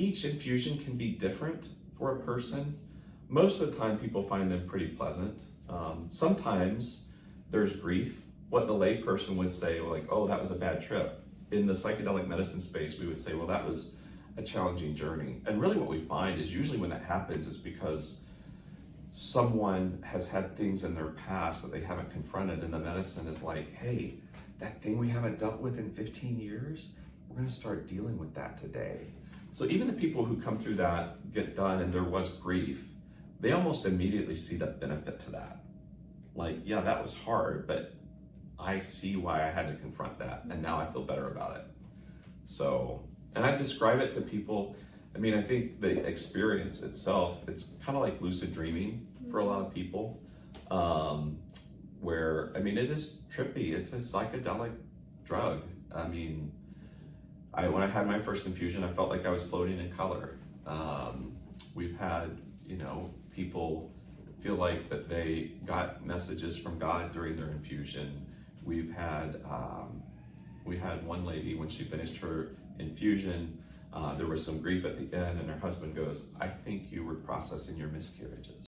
each infusion can be different for a person. Most of the time people find them pretty pleasant. Sometimes there's grief. What the lay person would say, like, oh, that was a bad trip. In the psychedelic medicine space, we would say, well, that was a challenging journey. And really what we find is usually when that happens, it's because someone has had things in their past that they haven't confronted, and the medicine is like, hey, that thing we haven't dealt with in 15 years, we're gonna start dealing with that today. So even the people who come through that, get done, and there was grief, they almost immediately see the benefit to that. Like, yeah, that was hard, but I see why I had to confront that, and now I feel better about it. So, and I describe it to people. I mean, I think the experience itself, it's kind of like lucid dreaming for a lot of people, where, I mean, it is trippy. It's a psychedelic drug. I mean, when I had my first infusion, I felt like I was floating in color. We've had, people feel like that they got messages from God during their infusion. We had one lady, when she finished her infusion, there was some grief at the end, and her husband goes, I think you were processing your miscarriages.